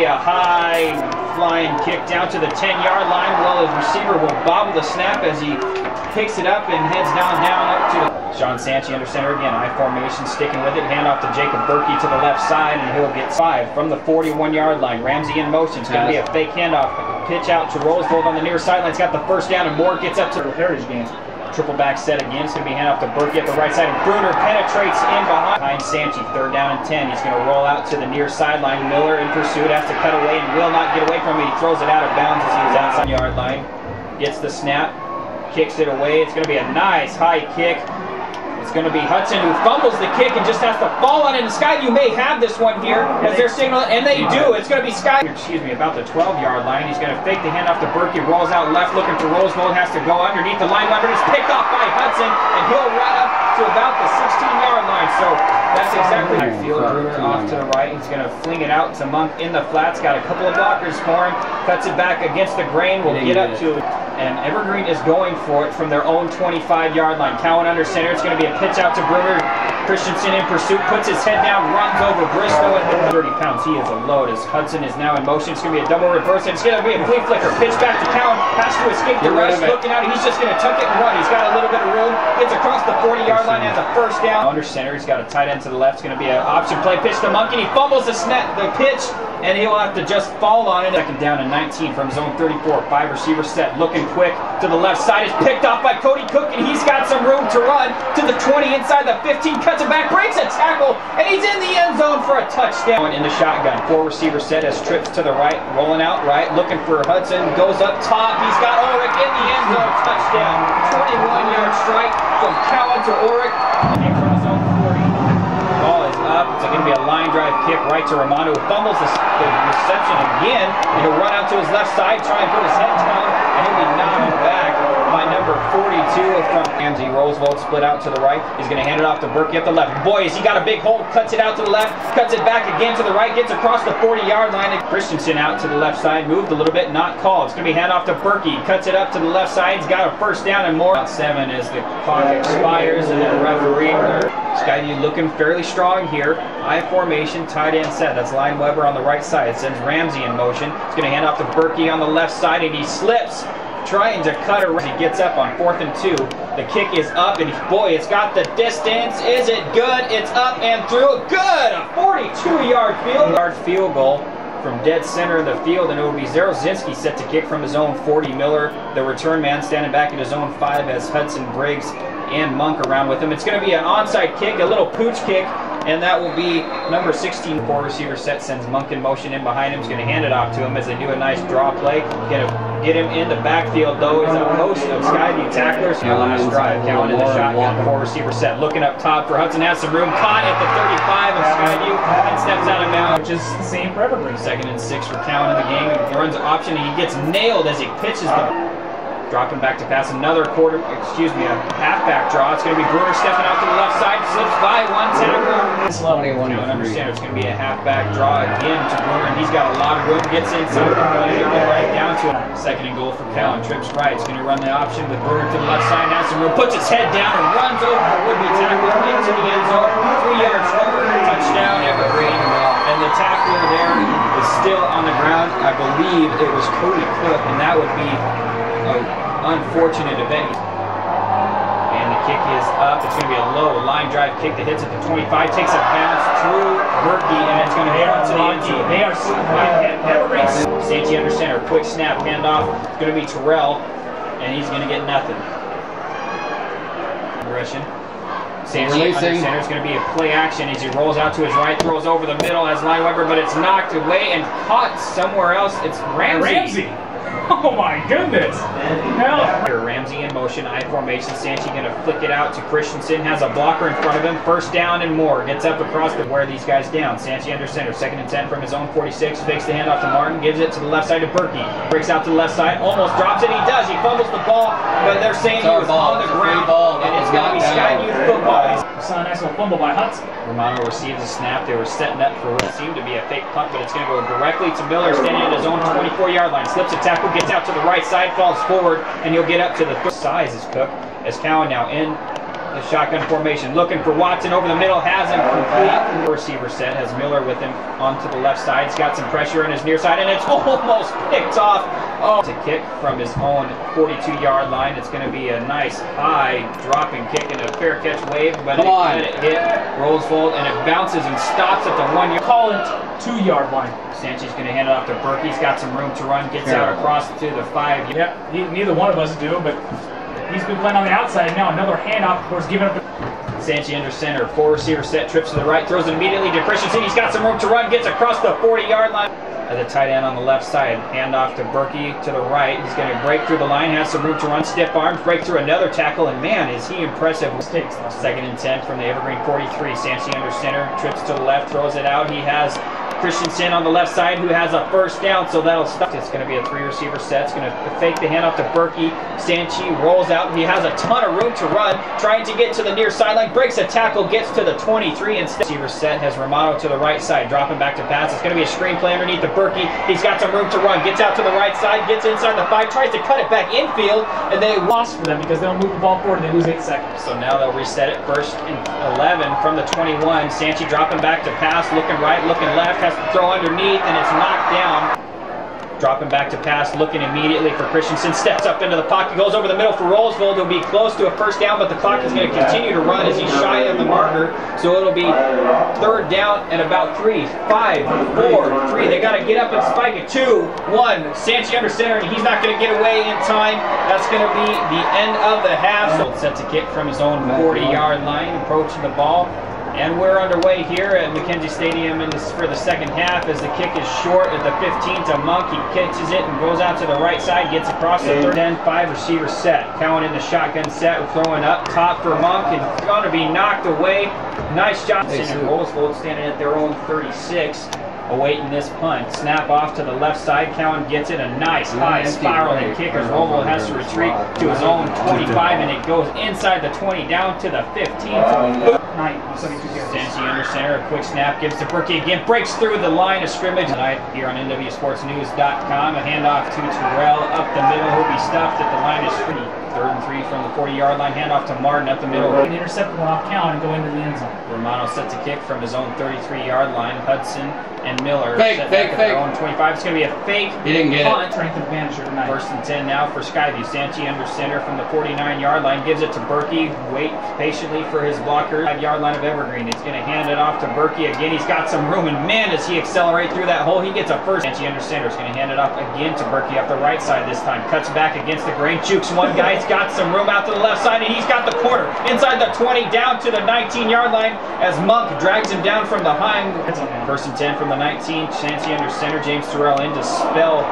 be a high flying kick down to the 10-yard line. Well, his receiver will bobble the snap as he picks it up and heads down up to Sean Sanchi under center again. I formation, sticking with it. Hand off to Jacob Berkey to the left side, and he'll get 5 from the 41-yard line. Ramsey in motion. It's going to be a fake handoff. Pitch out to Roosevelt on the near sideline. He's got the first down, and Moore gets up to the Heritage games. Triple back set again. It's going to be hand off to Berkey at the right side, and Bruner penetrates in behind Sanchi. 3rd down and 10. He's going to roll out to the near sideline. Miller in pursuit, has to cut away and will not get away from him. He throws it out of bounds as he was outside the yard line. Gets the snap, kicks it away. It's going to be a nice high kick. It's going to be Hudson who fumbles the kick and just has to fall on it. And Skyview may have this one here as they're signaling, and they do. It's going to be Skyview, about the 12-yard line. He's going to fake the handoff to Berkey, rolls out left looking for Roosevelt, has to go underneath the line. It's picked off by Hudson, and he'll run up to about the 16-yard line. So that's exactly how field. Bruner off to the right. He's going to fling it out to Monk in the flats. Got a couple of blockers for him. Cuts it back against the grain. Will get up to it. And Evergreen is going for it from their own 25-yard line. Cowan under center. It's going to be a pitch out to Bruner. Christensen in pursuit, puts his head down, runs over Bristow at the 30 pounds. He is a load as Hudson is now in motion. It's going to be a double reverse, and it's going to be a flea flicker. Pitch back to Cowan, has to escape the rush, looking out. He's just going to tuck it and run. He's got a little bit of room. Gets across the 40-yard line, has a first down. Under center, he's got a tight end to the left. It's going to be an option play. Pitch to Monk, and he fumbles the pitch, and he'll have to just fall on it. 2nd down and 19 from zone 34. 5 receiver set, looking quick to the left side. Is picked off by Cody Cook, and he's got some room to run to the 20 inside the 15. Cuts it back, breaks a tackle, and he's in the end zone for a touchdown. In the shotgun, 4 receiver set as trips to the right, rolling out right, looking for Hudson. Goes up top. He's got Ulrich in the end zone. Touchdown. 21-yard strike from Cowan to Ulrich. And from zone 40. Ball is up. It's going to be a line drive kick right to Romano, who fumbles the reception again. And he'll run out to his left side, try and put his head down, and he'll be knocked back by number 42 from Ramsey. Roosevelt split out to the right. He's going to hand it off to Berkey at the left. Boy, has he got a big hole. Cuts it out to the left. Cuts it back again to the right. Gets across the 40-yard line. And Christensen out to the left side. Moved a little bit. Not called. It's going to be hand off to Berkey. Cuts it up to the left side. He's got a first down and more. 7 as the clock expires. And then referee. Skyview looking fairly strong here. I formation. Tight end set. That's Lion Weber on the right side. It sends Ramsey in motion. It's going to hand off to Berkey on the left side. And he slips, trying to cut around. He gets up on 4th and 2. The kick is up, and boy, it's got the distance. Is it good? It's up and through. Good! A 42-yard field goal from dead center of the field, and it will be Zerozinski set to kick from his own 40. Miller, the return man, standing back at his own 5 as Hudson, Briggs, and Monk around with him. It's going to be an onside kick, a little pooch kick, and that will be number 16. 4 receiver set sends Monk in motion in behind him. He's going to hand it off to him as they do a nice draw play. Going to get him in the backfield, though. He's a host of Skyview tacklers. Last drive, Cowan in the shotgun. 4 receiver set, looking up top for Hudson. Has some room, caught at the 35 of Skyview and steps out of bounds. Which is the same for Evergreen. 2nd and 6 for Cowan in the game. He runs option, and he gets nailed as he pitches the. Dropping back to pass another a halfback draw. It's going to be Bruner stepping out to the left side, slips by 1 tackler. I don't understand. It's going to be a halfback draw again to Bruner, and he's got a lot of room. Gets inside, right down to him. 2nd and goal for Cowan. Trips right. He's going to run the option with Bruner to the left side. Has some room. Puts his head down and runs over the would-be tackler into the end zone. 3 yards forward. Touchdown, Evergreen. And the tackler there is still on the ground. I believe it was Cody Cook, and that would be an unfortunate event. And the kick is up. It's going to be a low line drive kick that hits at the 25, takes a bounce through Berkey, and it's going to run to the end zone. They are Sanchi under center, quick snap, handoff. It's going to be Terrell, and he's going to get nothing. Aggression. Sanchi under center is going to be a play action as he rolls out to his right, throws over the middle as Lion Weber, but it's knocked away and caught somewhere else. It's Ramsey. Oh my goodness! Ramsey in motion, I formation. Sanchi going to flick it out to Christensen. Has a blocker in front of him. First down and more. Gets up across the wear these guys down. Sanchi under center. 2nd and 10 from his own 46. Fakes the handoff to Martin. Gives it to the left side to Berkey. Breaks out to the left side. Almost drops it. He does. He fumbles the ball, but they're saying he was on the ground. And it's going to be Skyview football. Saw a nice little fumble by Hudson. Romano receives the snap. They were setting up for what seemed to be a fake punt, but it's going to go directly to Miller, standing at his own 24-yard line. Slips a tackle, gets out to the right side, falls forward, and he'll get up to the size is Cook. As Cowan now in the shotgun formation, looking for Watson over the middle, has him complete. The receiver set has Miller with him onto the left side. He's got some pressure on his near side, and it's almost picked off. Oh, to kick from his own 42-yard line. It's going to be a nice high dropping kick and a fair catch wave, but it hit Roosevelt, and it bounces and stops at the 1 yard. Call it 2-yard line. Sanchez going to hand it off to Berkey. He's got some room to run, gets out across to the 5. Yeah, neither one of us do, but he's been playing on the outside. Now another handoff, of course, giving up. Sanchez under center, 4 receiver set, trips to the right, throws it immediately to Christensen. He's got some room to run, gets across the 40-yard line. The tight end on the left side, handoff to Berkey to the right. He's going to break through the line, has some room to run, stiff arms, break through another tackle, and man, is he impressive. Mistakes. 2nd and 10 from the Evergreen 43. Sanchez under center, trips to the left, throws it out. He has Christensen on the left side who has a first down, so that'll stop. It's going to be a 3 receiver set. It's going to fake the handoff to Berkey. Sanchez rolls out. He has a ton of room to run, trying to get to the near sideline, breaks a tackle, gets to the 23 instead. Receiver set has Romano to the right side, dropping back to pass. It's going to be a screen play underneath to Berkey. He's got some room to run, gets out to the right side, gets inside the 5, tries to cut it back infield, and they lost for them because they don't move the ball forward and they lose 8 seconds. So now they'll reset it. 1st and 11 from the 21. Sanchez dropping back to pass, looking right, looking left, has to throw underneath, and it's knocked down. Dropping back to pass, looking immediately for Christensen, steps up into the pocket, goes over the middle for Roosevelt. It'll be close to a first down, but the clock is going to continue to run as he's shy of the marker. So it'll be 3rd down and about 3, 5, 4, 3. They got to get up and spike it. 2, 1. Sanchez under center, and he's not going to get away in time. That's going to be the end of the half. So sets a kick from his own 40-yard line, approaching the ball. And we're underway here at McKenzie Stadium for the 2nd half as the kick is short at the 15 to Monk. He catches it and goes out to the right side, gets across the 3rd and 5 receiver set. Cowan in the shotgun set, throwing up top for Monk, and going to be knocked away. Nice job. And Roosevelt standing at their own 36. Awaiting this punt. Snap off to the left side. Cowan gets it. A nice high spiral and kick as Roosevelt has to retreat to his own 25, and it goes inside the 20 down to the 15. Sanchez under center. A quick snap gives to Berkey again. Breaks through the line of scrimmage. Tonight here on NWSportsNews.com. A handoff to Terrell up the middle. He'll be stuffed at the line of scrimmage. 3rd and 3 from the 40-yard line. Handoff to Martin up the middle. An intercept one off Cowan and go into the end zone. Romano sets a kick from his own 33-yard line. Hudson and Miller fake. their own 25. It's going to be a fake punt. Strength advantage here tonight. 1st and 10 now for Skyview. Sanchez under center from the 49-yard line. Gives it to Berkey. Waits patiently for his blocker. 5-yard line of Evergreen. He's going to hand it off to Berkey again. He's got some room, and man, does he accelerate through that hole. He gets a first. Sanchez under center. He's going to hand it off again to Berkey up the right side this time. Cuts back against the grain. Chukes one guy. He's got some room out to the left side, and he's got the corner inside the 20 down to the 19-yard line as Monk drags him down from behind. 1st and 10 from the 19. Sanchez under center. James Terrell in to spell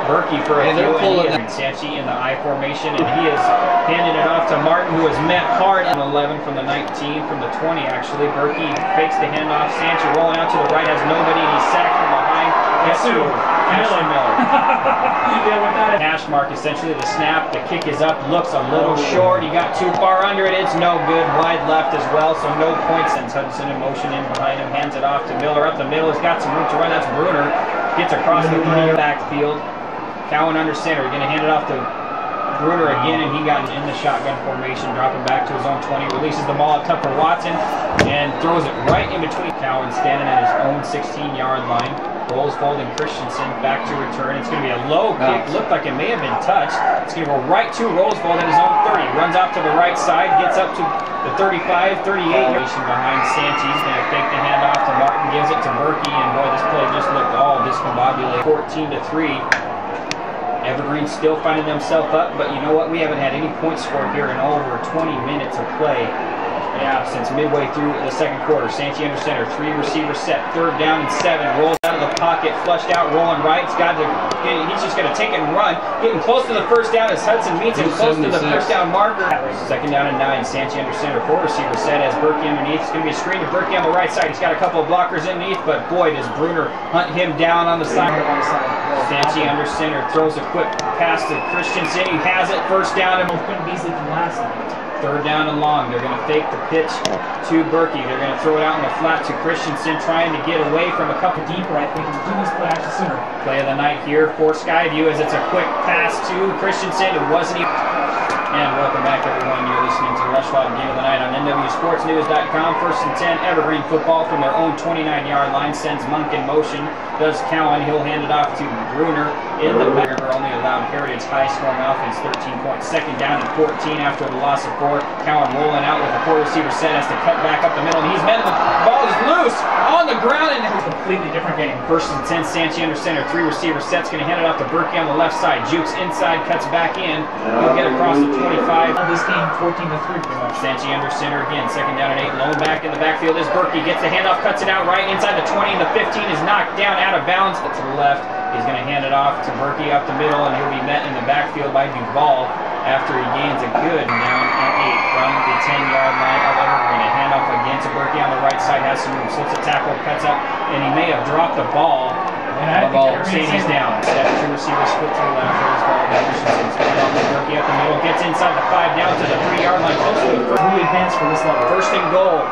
Berkey for a few, and Sanchez in the I formation, and he is handing it off to Martin, who is met hard. 11 from the 19, from the 20 actually. Berkey fakes the handoff. Sanchez rolling out to the right, has nobody, and he's sacked from behind. Miller. Hash mark essentially the snap. The kick is up, looks a little short. He got too far under it. It's no good. Wide left as well, so no points. Sends Hudson in motion in behind him. Hands it off to Miller up the middle. He's got some room to run. That's Bruner. Gets across the backfield. Cowan under center. Going to hand it off to Bruner again, and he got in the shotgun formation, dropping back to his own 20. Releases the ball up top for Watson and throws it right in between. Cowan standing at his own 16-yard line. Roosevelt and Christensen back to return. It's going to be a low kick. Looked like it may have been touched. It's going to go right to Roosevelt at his own 30. Runs out to the right side, gets up to the 35, 38. Behind Sanchez. He's going to fake the handoff to Martin, gives it to Berkey, and boy, this play just looked all discombobulated. 14-3. Evergreen still finding themselves up, but you know what? We haven't had any points scored here in over 20 minutes of play. Yeah, since midway through the 2nd quarter. Sanchez under center, 3 receiver set, 3rd down and 7. Rolls out of the pocket, flushed out, rolling right. He's just going to take it and run. Getting close to the first down as Hudson meets him close to the first down marker. 2nd down and 9. Sanchez under center, 4 receiver set as Berkey underneath. It's going to be a screen to Berkey on the right side. He's got a couple of blockers underneath, but boy, does Bruner hunt him down on the side. Sanchez under center, throws a quick pass to Christensen. He has it, 1st down. And couldn't be easily from last night. 3rd down and long. They're going to fake the pitch to Berkey. They're going to throw it out in the flat to Christensen, trying to get away from a couple deeper. I think he's doing this play actually sooner. Play of the night here for Skyview as it's a quick pass to Christensen. It wasn't even. And welcome back, everyone. You're listening to the Rushford Game of the Night on nwsportsnews.com. First and 10, Evergreen football from their own 29-yard line. Sends Monk in motion. Does Cowan. He'll hand it off to Bruner in the back. Only allowed Heritage high-scoring offense. 13 points. Second down and 14 after the loss of 4. Cowan rolling out with a 4-receiver set. Has to cut back up the middle. And he's met. The ball is loose on the ground. And a completely different game. First and 10, Sanchi under center. 3-receiver set's going to hand it off to Berkey on the left side. Jukes inside, cuts back in. He'll get across the 25. This game 14-3 pretty much. Sanchi under center again. Second down and 8. Lone back in the backfield is Berkey. Gets the handoff, cuts it out right inside the 20. The 15 is knocked down out of bounds. To the left. He's going to hand it off to Berkey up the middle, and he'll be met in the backfield by Duvall after he gains a good down and 8 from the 10-yard line of Evergreen. A handoff again to Berkey on the right side. Has some room. Slips a tackle, cuts up, and he may have dropped the ball. The ball Sadie's down. Step 2 receiver split to the left. There's ball. Anderson's going off to Berkey up the middle. Gets inside the 5 down to the 3-yard line. Close to the really advanced for this level. First and goal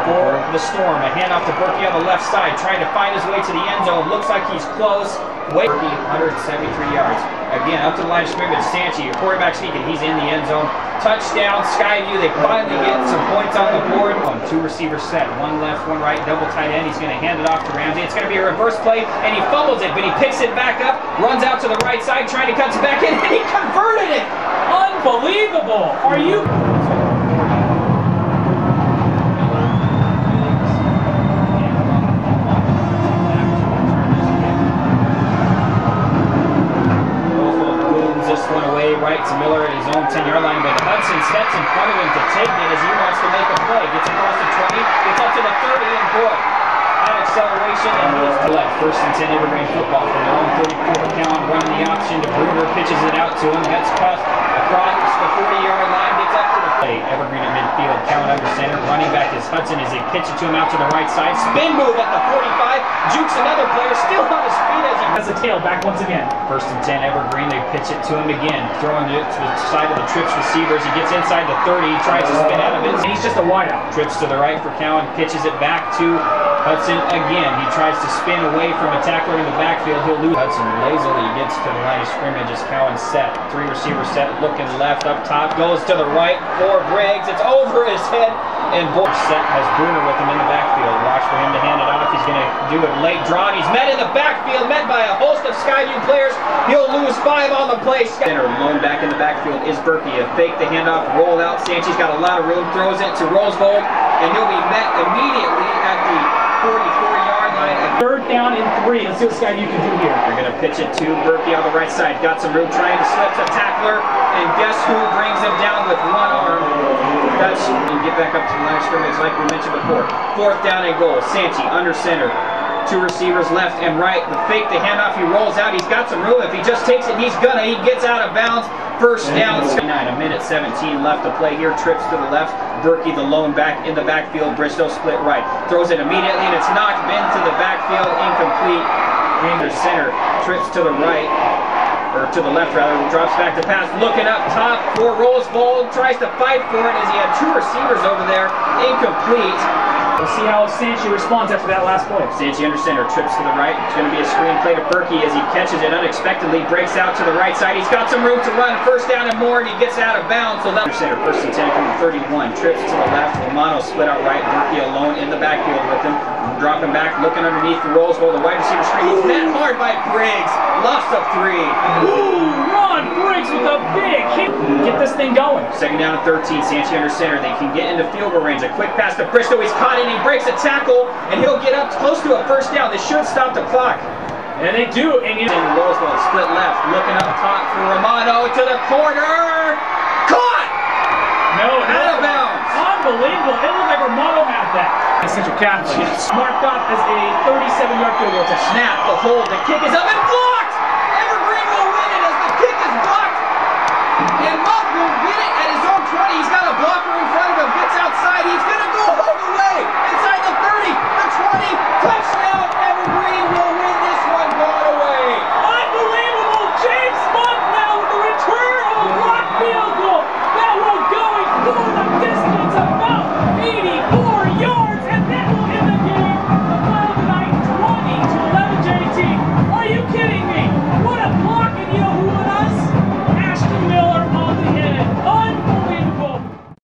for the Storm. A handoff to Berkey on the left side. Trying to find his way to the end zone. Looks like he's close. Berkey, 173 yards. Again, up to the line of scrimmage. Sanchi, quarterback sneaking. He's in the end zone. Touchdown, Skyview. They finally get some points on the board. 2 receivers set. 1 left, 1 right. Double tight end. He's going to hand it off to Ramsey. It's going to be a reverse play, and he fumbles it, but he picks it back up. Runs out to the right side, trying to cut it back in, and he converted it. Unbelievable. Are you... Right to Miller at his own 10-yard line, but Hudson steps in front of him to take it as he wants to make a play. Gets across the 20, gets up to the 30, and boy, out acceleration, and he's to left. First and 10, Evergreen football from their own 34 count, running the option to Bruner, pitches it out to him, gets crossed across the 40-yard line, gets up to the play. Evergreen at midfield, count under center, running back is Hudson as he pitches to him out to the right side. Spin move at the 45, jukes another player, still on his feet as he has a tail back once again. First and 10, Evergreen, they pitch it to him again, throwing it to the side of the trips receivers. He gets inside the 30, he tries to spin out of it. And he's just a wideout. Trips to the right for Cowan, pitches it back to Hudson again. He tries to spin away from a tackler in the backfield. He'll lose. Hudson lazily gets to the line of scrimmage as Cowan set. 3 receiver set, looking left up top, goes to the right for Briggs. It's over his head, and set has Bruner with him in the backfield. Watch for him to hand it off. He's going to do it late draw. He's met in the backfield, met by a host of Skyview players. He'll lose 5 on the play. Center, lone back in the backfield is Berkey. A fake the handoff, roll out. Sanchi's got a lot of room, throws it to Rosevold, and he'll be met immediately at the 44-yard line. Third down and 3. Let's see what Skyview can do here. They're going to pitch it to Berkey on the right side. Got some room, trying to slip a tackler, and guess who brings him down with 1 arm? That's, and get back up to the line of scrimmage like we mentioned before. 4th down and goal. Sanchi under center. 2 receivers left and right. The fake, the handoff, he rolls out. He's got some room. If he just takes it, he gets out of bounds. First down. 9, 1:17 left to play here. Trips to the left. Berkey, the lone back in the backfield. Bristow split right. Throws it immediately, and it's knocked into the backfield. Incomplete. Under center. Trips to the right. Or to the left rather, drops back to pass, looking up top for Rosevold, tries to fight for it as he had 2 receivers over there, incomplete. We'll see how Sanchi responds after that last play. Sanchi under center, trips to the right. It's going to be a screen play to Berkey as he catches it unexpectedly, breaks out to the right side. He's got some room to run, first down and more, and he gets out of bounds. So under center, first and 10 from the 31, trips to the left. Romano split out right, Berkey alone in the backfield with him. Dropping back, looking underneath for Rosevold, the wide receiver screen. He's met hard by Briggs, lost of 3. Ooh, Ron Briggs with a big hit. Get this thing going. Second down and 13, Sanchi under center. They can get into field goal range. A quick pass to Bristow. He's caught and he breaks a tackle, and he'll get up close to a first down. This should stop the clock. And they do. And Rosevold split left, looking up top for Romano to the corner. Caught! No, out of bounds. Unbelievable. It looked like Romano had that. Central Catholic. Marked off as a 37-yard field goal. To snap, the hold, the kick is up and blocked! Evergreen will win it as the kick is blocked! And